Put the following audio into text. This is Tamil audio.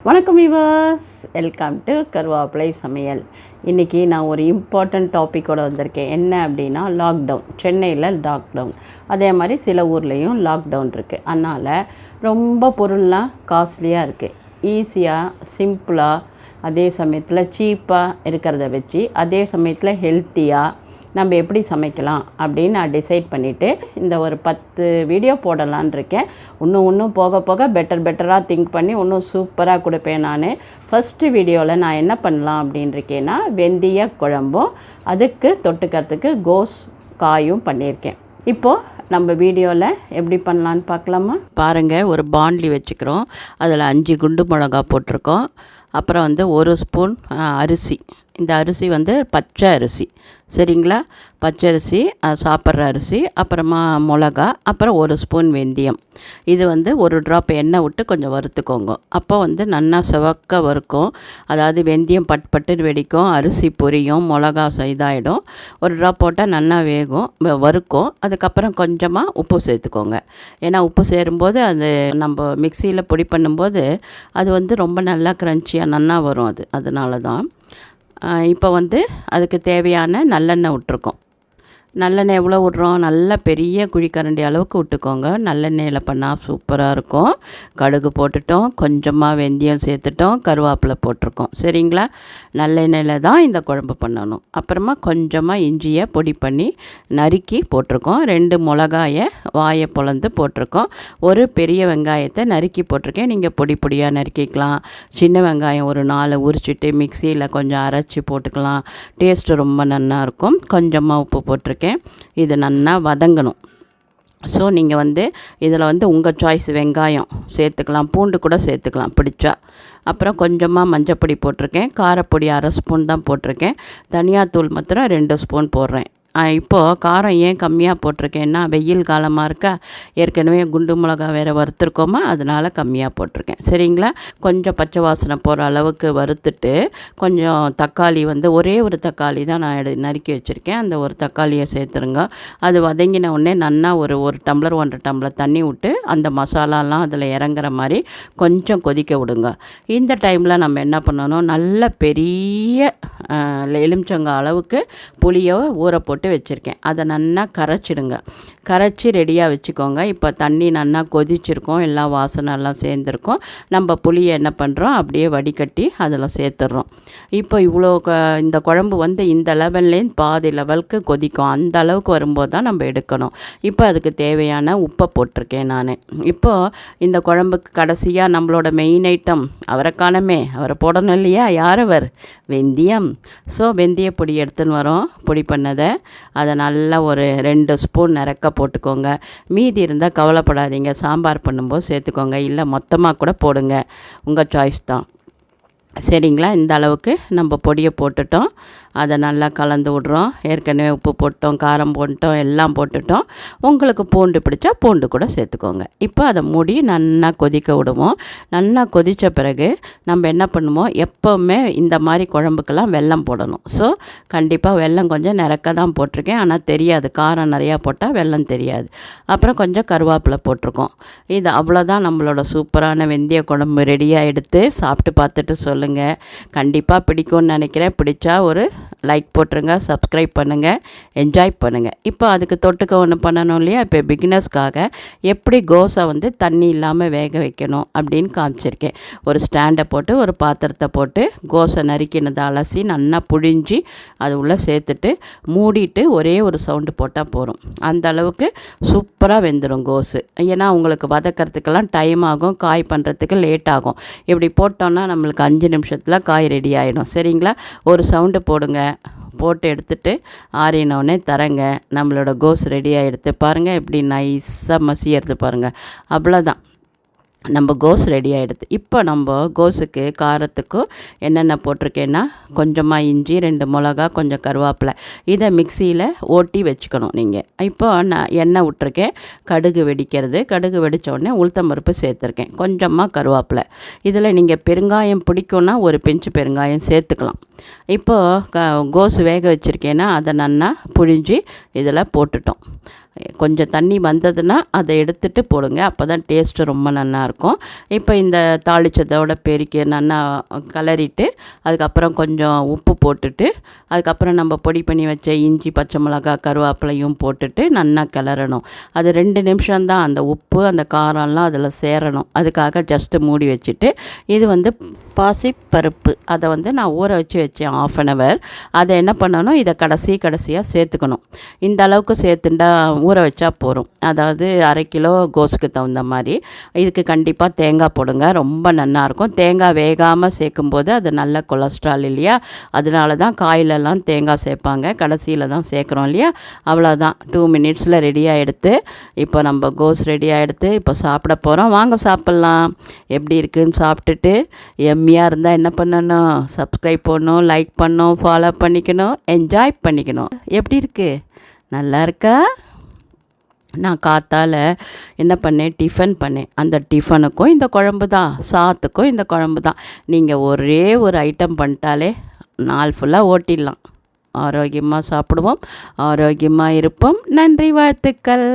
வணக்கம் வியூவர்ஸ், வெல்கம் டு கருவேப்பிலை சமையல். இன்றைக்கி நான் ஒரு இம்பார்ட்டண்ட் டாப்பிக்கோடு வந்திருக்கேன். என்ன அப்படின்னா லாக்டவுன். சென்னையில் லாக்டவுன், அதே மாதிரி சில ஊர்லேயும் லாக்டவுன் இருக்குது. அதனால் ரொம்ப பொருள்லாம் காஸ்ட்லியாக இருக்குது. ஈஸியாக சிம்பிளாக அதே சமயத்தில் சீப்பாக இருக்கிறத வச்சு அதே சமயத்தில் ஹெல்த்தியாக நம்ம எப்படி சமைக்கலாம் அப்படின்னு நான் டிசைட் பண்ணிவிட்டு இந்த ஒரு 10 வீடியோ போடலான் இருக்கேன். இன்னும் போக போக பெட்டராக திங்க் பண்ணி இன்னும் சூப்பராக கொடுப்பேன். நான் ஃபஸ்ட்டு வீடியோவில் நான் என்ன பண்ணலாம் அப்படின்னு இருக்கேன்னா வெந்தய குழம்பும் அதுக்கு தொட்டுக்கிறதுக்கு கோஸ் காயும் பண்ணியிருக்கேன். இப்போது நம்ம வீடியோவில் எப்படி பண்ணலான்னு பார்க்கலாமா? பாருங்கள், ஒரு பாண்ட்லி வச்சுக்கிறோம். அதில் 5 குண்டு மிளகா போட்டிருக்கோம். அப்புறம் 1 ஸ்பூன் அரிசி. இந்த அரிசி பச்சை அரிசி, சரிங்களா? பச்சை அரிசி, சாப்பிட்ற அரிசி, அப்புறமா மிளகா, அப்புறம் 1 ஸ்பூன் வெந்தயம். இது 1 ட்ராப் எண்ணெய் விட்டு கொஞ்சம் வறுத்துக்கோங்க. அப்போ நல்லா செவக்க வறுக்கும். அதாவது வெந்தயம் பட்டுன்னு வெடிக்கும், அரிசி பொரியும், மிளகா இதாகிடும். 1 ட்ராப் போட்டால் நல்லா வேகும், வறுக்கும். அதுக்கப்புறம் கொஞ்சமாக உப்பு சேர்த்துக்கோங்க. ஏன்னா உப்பு சேரும்போது அது நம்ம மிக்சியில் பொடி பண்ணும்போது அது ரொம்ப நல்லா க்ரன்ச்சியாக நல்லா வரும். அதனால தான் இப்போ அதுக்கு தேவையான நல்லெண்ணெய் விட்ருக்கோம். நல்லெண்ணெய் எவ்வளோ விட்றோம்? நல்ல பெரிய குழிக்கரண்டி அளவுக்கு விட்டுக்கோங்க. நல்லெண்ணெயில் பண்ணால் சூப்பராக இருக்கும். கடுகு போட்டுட்டோம், கொஞ்சமாக வெந்தயம் சேர்த்துட்டோம், கருவேப்பிலை போட்டிருக்கோம், சரிங்களா? நல்லெண்ணெயில் தான் இந்த குழம்பு பண்ணணும். அப்புறமா கொஞ்சமாக இஞ்சியை பொடி பண்ணி நறுக்கி போட்டிருக்கோம். 2 மிளகாயை வாயை பொளந்து போட்டிருக்கோம். ஒரு பெரிய வெங்காயத்தை நறுக்கி போட்டிருக்கேன். நீங்கள் பொடியாக நறுக்கிக்கலாம். சின்ன வெங்காயம் ஒரு 4 உரிச்சிட்டு மிக்சியில் கொஞ்சம் அரைச்சி போட்டுக்கலாம். டேஸ்ட்டு ரொம்ப நல்லாயிருக்கும். கொஞ்சமாக உப்பு போட்டிருக்கேன். இது நல்லா வதங்கணும். ஸோ நீங்கள் இதில் உங்கள் சாய்ஸ், வெங்காயம் சேர்த்துக்கலாம், பூண்டு கூட சேர்த்துக்கலாம் பிடிச்சா. அப்புறம் கொஞ்சமாக மஞ்சப்பொடி போட்டிருக்கேன். காரப்பொடி 1/2 ஸ்பூன் தான் போட்டிருக்கேன். தனியாத்தூள் மாத்திரம் 2 ஸ்பூன் போடுறேன். இப்போது காரம் ஏன் கம்மியாக போட்டிருக்கேன்னா வெயில் காலமாக இருக்கா, ஏற்கனவே குண்டு மிளகா வேறு வறுத்துருக்கோமா, அதனால் கம்மியாக போட்டிருக்கேன், சரிங்களா? கொஞ்சம் பச்சை வாசனை போகிற அளவுக்கு வறுத்துட்டு கொஞ்சம் தக்காளி ஒரே ஒரு தக்காளி தான் நான் நறுக்கி வச்சுருக்கேன். அந்த ஒரு தக்காளியை சேர்த்துருங்க. அது வதங்கின உடனே நல்லா ஒரு டம்ளர் 1.5 டம்ளர் தண்ணி விட்டு அந்த மசாலாலாம் அதில் இறங்குற மாதிரி கொஞ்சம் கொதிக்க விடுங்க. இந்த டைமில் நம்ம என்ன பண்ணணும், நல்ல பெரிய எலுமிச்சங்காய் அளவுக்கு புளியை ஊற போட்டு வச்சுருக்கேன். அதை நல்லா கரைச்சிடுங்க. கரைச்சி ரெடியாக வச்சுக்கோங்க. இப்போ தண்ணி நல்லா கொதிச்சிருக்கோம், எல்லாம் வாசனை எல்லாம் சேர்ந்துருக்கோம். நம்ம புளியை என்ன பண்ணுறோம், அப்படியே வடிகட்டி அதில் சேர்த்துட்றோம். இப்போ இவ்வளோ இந்த குழம்பு இந்த லெவல்லேருந்து பாதி லெவலுக்கு கொதிக்கும். அந்த அளவுக்கு வரும்போது தான் நம்ம எடுக்கணும். இப்போ அதுக்கு தேவையான உப்பை போட்டிருக்கேன் நான். இப்போது இந்த குழம்புக்கு கடைசியாக நம்மளோட மெயின் ஐட்டம் அவரைக்கானமே, அவரை போடணும் இல்லையா? யார் அவர்? வெந்தயம். ஸோ வெந்தய பொடி எடுத்துன்னு வரோம், பொடி பண்ணதை. அதை நல்லா ஒரு 2 ஸ்பூன் நிறக்க போட்டுக்கோங்க. மீதி இருந்தால் கவலைப்படாதீங்க, சாம்பார் பண்ணும்போது சேர்த்துக்கோங்க, இல்லை மொத்தமாக கூட போடுங்க, உங்கள் சாய்ஸ் தான், சரிங்களா? இந்த அளவுக்கு நம்ம பொடியை போட்டுட்டோம். அதை நல்லா கலந்து விட்றோம். ஏற்கனவே உப்பு போட்டோம், காரம் போட்டோம், எல்லாம் போட்டுட்டோம். உங்களுக்கு பூண்டு பிடிச்சா பூண்டு கூட சேர்த்துக்கோங்க. இப்போ அதை மூடி நல்லா கொதிக்க விடுவோம். நல்லா கொதித்த பிறகு நம்ம என்ன பண்ணுவோம், எப்போவுமே இந்த மாதிரி குழம்புக்கெல்லாம் வெல்லம் போடணும். ஸோ கண்டிப்பாக வெல்லம் கொஞ்சம் நிறக்க தான் போட்டிருக்கேன். ஆனால் தெரியாது, காரம் நிறையா போட்டால் வெல்லம் தெரியாது. அப்புறம் கொஞ்சம் கருவேப்பிலை போட்டிருக்கோம். இது அவ்வளோதான். நம்மளோட சூப்பரான வெந்தய குழம்பு ரெடியாக எடுத்து சாப்பிட்டு பார்த்துட்டு சொல்லுங்கள். கண்டிப்பாக பிடிக்கும்னு நினைக்கிறேன். பிடிச்சா ஒரு லைக் போட்டுருங்க, சப்ஸ்கிரைப் பண்ணுங்கள், என்ஜாய் பண்ணுங்கள். இப்போ அதுக்கு தொட்டுக்க ஒன்று பண்ணணும் இல்லையா? இப்போ பிகினர்ஸ்க்காக எப்படி கோஸை தண்ணி இல்லாமல் வேக வைக்கணும் அப்படின்னு காமிச்சிருக்கேன். ஒரு ஸ்டாண்டை போட்டு ஒரு பாத்திரத்தை போட்டு கோஸை நறுக்கினதை அலசி நல்லா புழிஞ்சி அது உள்ளே சேர்த்துட்டு மூடிட்டு ஒரே ஒரு சவுண்டு போட்டால் போதும். அந்த அளவுக்கு சூப்பராக வெந்துடும் கோஸு. ஏன்னா உங்களுக்கு வதக்கிறதுக்கெல்லாம் டைம் ஆகும், காய் பண்ணுறதுக்கு லேட் ஆகும். இப்படி போட்டோன்னா நம்மளுக்கு 5 நிமிஷத்தில் காய் ரெடி ஆகிடும், சரிங்களா? ஒரு சவுண்டு போடுங்க. போட்டு எடுத்துகிட்டு ஆறினோடனே தரங்க. நம்மளோட கோஸ் ரெடியாக எடுத்து பாருங்கள், எப்படி நைஸாக மசியறது பாருங்கள். அவ்வளோதான், நம்ம கோஸ் ரெடி ஆகிடுது. இப்போ நம்ம கோஸுக்கு காரத்துக்கும் என்னென்ன போட்டிருக்கேன்னா கொஞ்சமாக இஞ்சி, 2 மிளகா, கொஞ்சம் கருவேப்பிலை, இதை மிக்சியில் ஓட்டி வச்சுக்கணும் நீங்கள். இப்போ நான் எண்ணெய் விட்டுருக்கேன், கடுகு வெடிக்கிறது. கடுகு வெடித்தோடனே உளுத்தம்பருப்பு சேர்த்துருக்கேன், கொஞ்சமாக கருவேப்பிலை. இதில் நீங்கள் பெருங்காயம் பிடிக்கும்னா ஒரு பிஞ்சு பெருங்காயம் சேர்த்துக்கலாம். இப்போது கோஸ் வேக வச்சுருக்கேன்னா அதை நல்லா புழிஞ்சி இதில் போட்டுட்டோம். கொஞ்சம் தண்ணி வந்ததுன்னா அதை எடுத்துகிட்டு போடுங்க, அப்போ தான் டேஸ்ட்டு ரொம்ப நல்லாயிருக்கும். இப்போ இந்த தாளிச்சதோட பெருக்கி நல்லா கிளறிட்டு அதுக்கப்புறம் கொஞ்சம் உப்பு போட்டுட்டு அதுக்கப்புறம் நம்ம பொடி பண்ணி வச்ச இஞ்சி, பச்சை மிளகா, கருவேப்பிலையும் போட்டுட்டு நல்லா கிளறணும். அது 2 நிமிஷம்தான் அந்த உப்பு அந்த காரம்லாம் அதில் சேரணும். அதுக்காக ஜஸ்ட்டு மூடி வச்சுட்டு இது வந்து பாசிப்பருப்பு அதை வந்து நான் ஊற வச்சேன் 1/2 an hour. அதை என்ன பண்ணணும், இதை கடைசியாக சேர்த்துக்கணும். இந்த அளவுக்கு சேர்த்துண்டா ஊற வச்சா போதும். அதாவது 1/2 கிலோ கோஸுக்கு தகுந்த மாதிரி. இதுக்கு கண்டிப்பாக தேங்காய் போடுங்க, ரொம்ப நல்லாயிருக்கும். தேங்காய் வேகாமல் சேர்க்கும்போது அது நல்ல கொலஸ்ட்ரால் இல்லையா, அதனால தான் காயிலெல்லாம் தேங்காய் சேர்ப்பாங்க, கடைசியில் தான் சேர்க்குறோம் இல்லையா. அவ்வளோதான், 2 minutesல ரெடியாக எடுத்து இப்போ நம்ம கோஸ் ரெடியாக எடுத்து இப்போ சாப்பிட போகிறோம். வாங்க சாப்பிட்லாம். எப்படி இருக்குதுன்னு சாப்பிட்டுட்டு எம்மியாக இருந்தால் என்ன பண்ணணும், சப்ஸ்கிரைப் பண்ணணும், லைக் பண்ணணும், ஃபாலோ பண்ணிக்கணும், என்ஜாய் பண்ணிக்கணும். எப்படி இருக்குது, நல்லா இருக்கா? நான் காத்தால் என்ன பண்ணேன், டிஃபன் பண்ணேன். அந்த டிஃபனுக்கும் இந்த குழம்பு தான், சாத்துக்கும் இந்த குழம்பு தான். நீங்கள் ஒரே ஒரு ஐட்டம் பண்ணிட்டாலே நாள் ஃபுல்லாக ஓட்டிடலாம். ஆரோக்கியமாக சாப்பிடுவோம், ஆரோக்கியமாக இருப்போம். நன்றி, வாழ்த்துக்கள்.